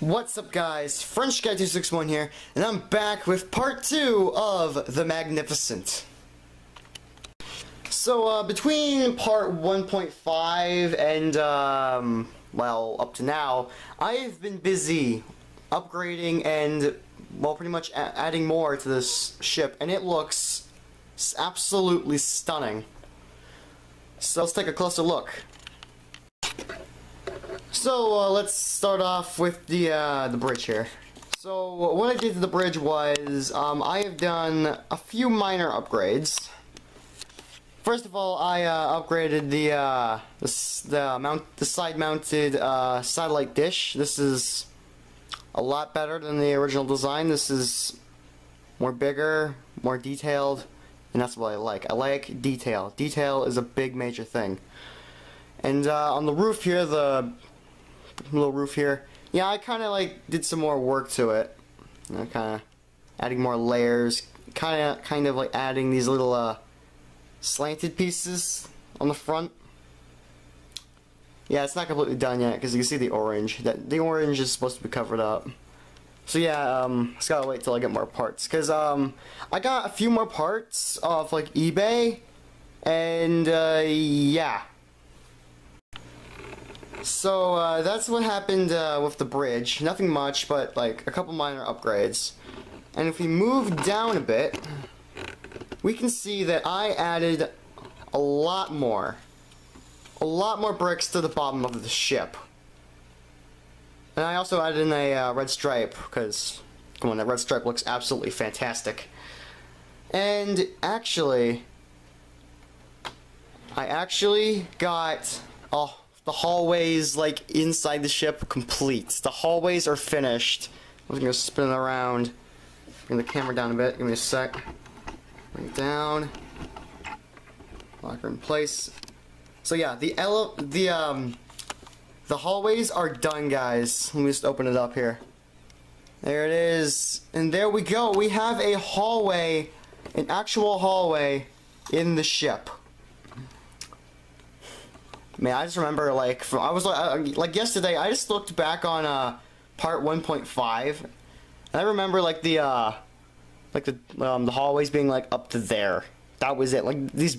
What's up, guys? FrenchGuy261 here, and I'm back with part 2 of The Magnificent. So, between part 1.5 and, well, up to now, I've been busy upgrading and, well, pretty much adding more to this ship, and it looks absolutely stunning. So, let's take a closer look. So let's start off with the bridge here. So what I did to the bridge was I have done a few minor upgrades. First of all, I upgraded the side-mounted satellite dish. This is a lot better than the original design. This is more bigger, more detailed, and that's what I like. I like detail. Detail is a big major thing. And on the roof here, the little roof here, yeah, I kind of like did some more work to it. Kind of adding more layers, kind of like adding these little slanted pieces on the front. Yeah, it's not completely done yet because you can see the orange. The orange is supposed to be covered up. So yeah, just gotta wait till I get more parts, because I got a few more parts off like eBay, and yeah. So that's what happened with the bridge. Nothing much, but like a couple minor upgrades. And if we move down a bit, we can see that I added a lot more bricks to the bottom of the ship. And I also added in a red stripe, because, come on, that red stripe looks absolutely fantastic. And actually, I actually got the hallways, like, inside the ship complete. The hallways are finished. I'm just gonna spin it around. Bring the camera down a bit. Give me a sec. Bring it down. Lock her in place. So yeah, the hallways are done, guys. Let me just open it up here. There it is. And there we go. We have a hallway, an actual hallway in the ship. Man, I just remember, like, I was like yesterday, I just looked back on part 1.5, and I remember like the hallways being like up to there. That was it. Like this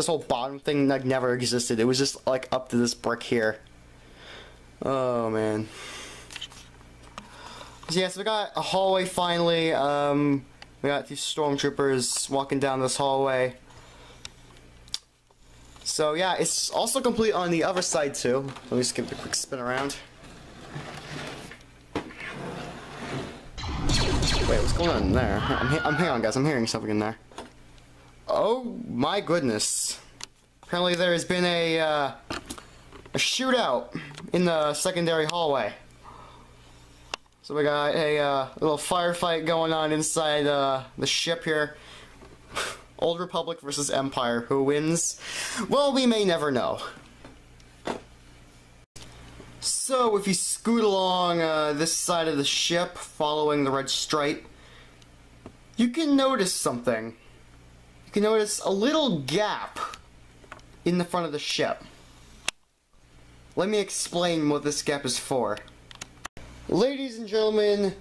whole bottom thing like never existed. It was just like up to this brick here. Oh man. So yeah, so we got a hallway finally. We got these stormtroopers walking down this hallway. So yeah, it's also complete on the other side too. Let me just give it a quick spin around. Wait, what's going on in there? Hang on, guys. I'm hearing something in there. Oh my goodness! Apparently there has been a shootout in the secondary hallway. So we got a little firefight going on inside the ship here. Old Republic versus Empire. Who wins? Well, we may never know. So, if you scoot along this side of the ship, following the red stripe, you can notice something. You can notice a little gap in the front of the ship. Let me explain what this gap is for. Ladies and gentlemen,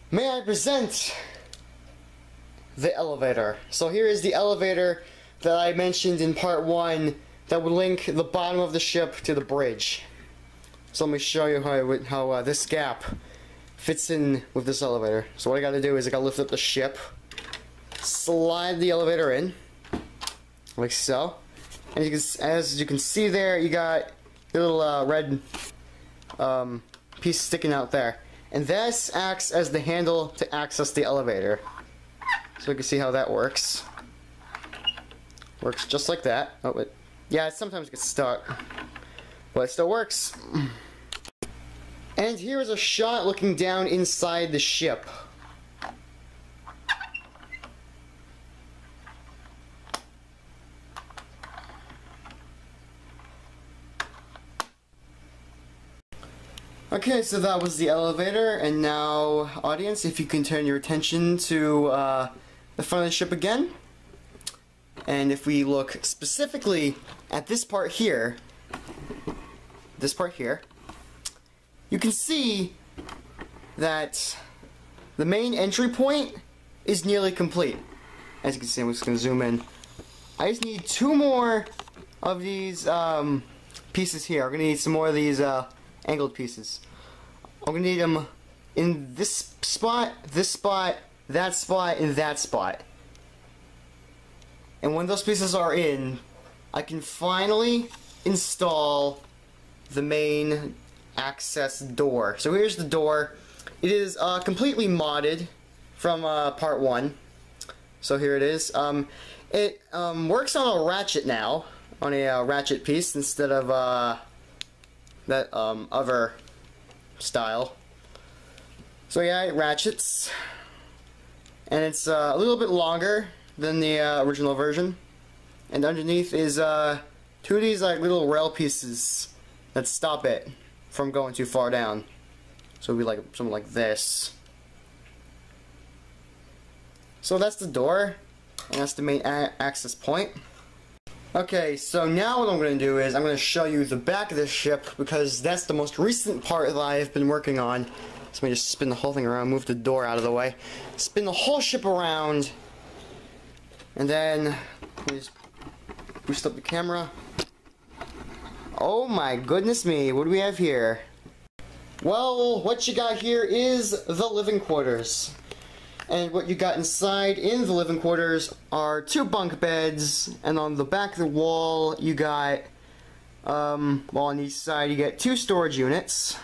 may I present the elevator. So here is the elevator that I mentioned in part 1 that would link the bottom of the ship to the bridge. So let me show you how this gap fits in with this elevator. So what I gotta do is I gotta lift up the ship, slide the elevator in, like so. And as you can see there, you got the little red piece sticking out there. And this acts as the handle to access the elevator. So you can see how that works. Works just like that. Oh, but yeah, it sometimes gets stuck, but it still works. And here is a shot looking down inside the ship. Okay, so that was the elevator, and now, audience, if you can turn your attention to the front of the ship again. And if we look specifically at this part here, you can see that the main entry point is nearly complete. As you can see, I'm just going to zoom in. I just need 2 more of these pieces here. I'm going to need some more of these angled pieces. I'm going to need them in this spot, that spot, and that spot. And when those pieces are in, I can finally install the main access door. So here's the door. It is completely modded from part 1. So here it is. It works on a ratchet now, on a ratchet piece instead of that other style. So yeah, it ratchets, and it's a little bit longer than the original version. And underneath is 2 of these like little rail pieces that stop it from going too far down. So it'll be like something like this. So that's the door, and that's the main access point. Okay, so now what I'm going to do is I'm going to show you the back of this ship, because that's the most recent part that I've been working on. So let me just spin the whole thing around, move the door out of the way, spin the whole ship around, and then let me just boost up the camera. Oh my goodness me, what do we have here? Well, what you got here is the living quarters. And what you got inside in the living quarters are 2 bunk beds, and on the back of the wall you got, well, on each side you get 2 storage units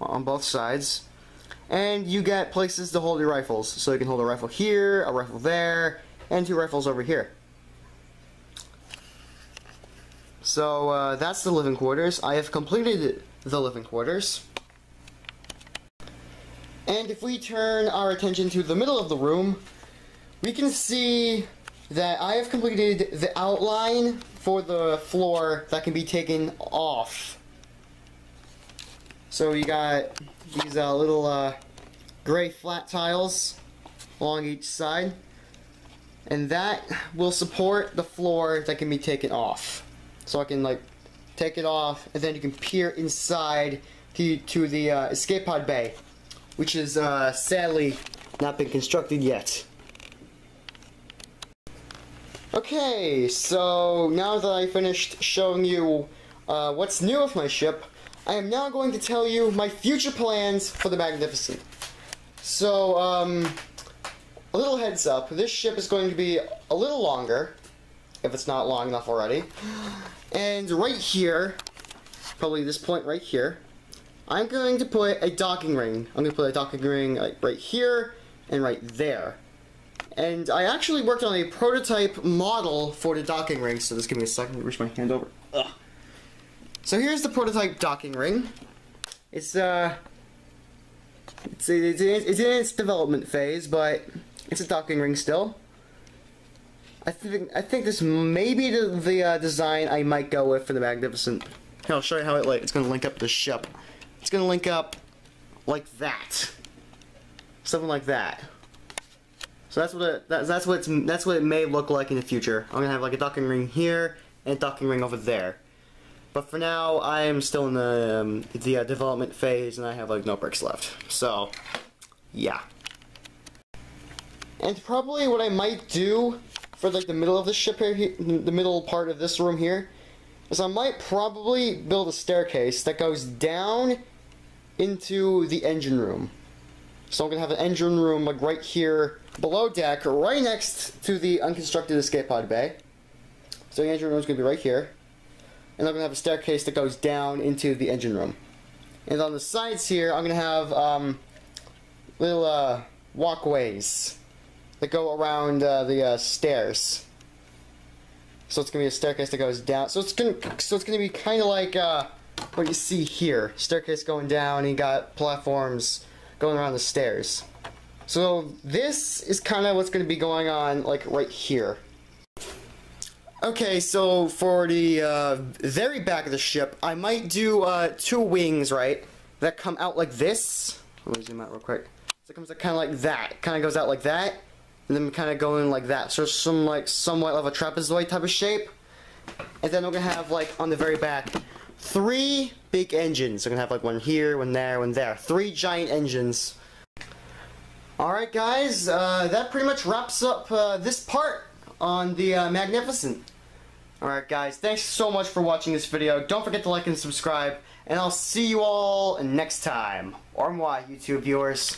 on both sides, and you get places to hold your rifles. So you can hold a rifle here, a rifle there, and 2 rifles over here. So that's the living quarters. I have completed the living quarters. And if we turn our attention to the middle of the room, we can see that I have completed the outline for the floor that can be taken off. So you got these little gray flat tiles along each side, and that will support the floor that can be taken off. So I can like take it off, and then you can peer inside to the escape pod bay, which is sadly not been constructed yet. Okay, so now that I finished showing you what's new with my ship, I am now going to tell you my future plans for the Magnificent. So, a little heads up, this ship is going to be a little longer, if it's not long enough already. And right here, probably this point right here, I'm going to put a docking ring. I'm going to put a docking ring like right here and right there. And I actually worked on a prototype model for the docking ring, so just give me a second to reach my hand over. Ugh. So here's the prototype docking ring. It's in its development phase, but it's a docking ring still. I think this may be the design I might go with for the Magnificent. Here, I'll show you how it's going to link up to the ship. It's going to link up like that, something like that. So that's what it may look like in the future. I'm going to have like a docking ring here and a docking ring over there. But for now, I am still in the development phase, and I have like no bricks left. So, yeah. And probably what I might do for like the middle of the ship here, the middle part of this room here, is I might probably build a staircase that goes down into the engine room. So I'm gonna have an engine room like right here below deck, right next to the unconstructed escape pod bay. So the engine room is gonna be right here, and I'm gonna have a staircase that goes down into the engine room. And on the sides here, I'm gonna have little walkways that go around the stairs. So it's gonna be a staircase that goes down. So it's gonna be kind of like what you see here. Staircase going down, and you got platforms going around the stairs. So this is kind of what's gonna be going on like right here. Okay, so for the very back of the ship, I might do 2 wings, right, that come out like this. Let me zoom out real quick. So it comes kind of like that. Kind of goes out like that, and then kind of going like that. So somewhat of a trapezoid type of shape. And then we're gonna have like on the very back 3 big engines. They're gonna have like one here, one there, one there. 3 giant engines. Alright guys, that pretty much wraps up this part on the Magnificent. Alright guys, thanks so much for watching this video. Don't forget to like and subscribe, and I'll see you all next time. Au revoir, YouTube viewers.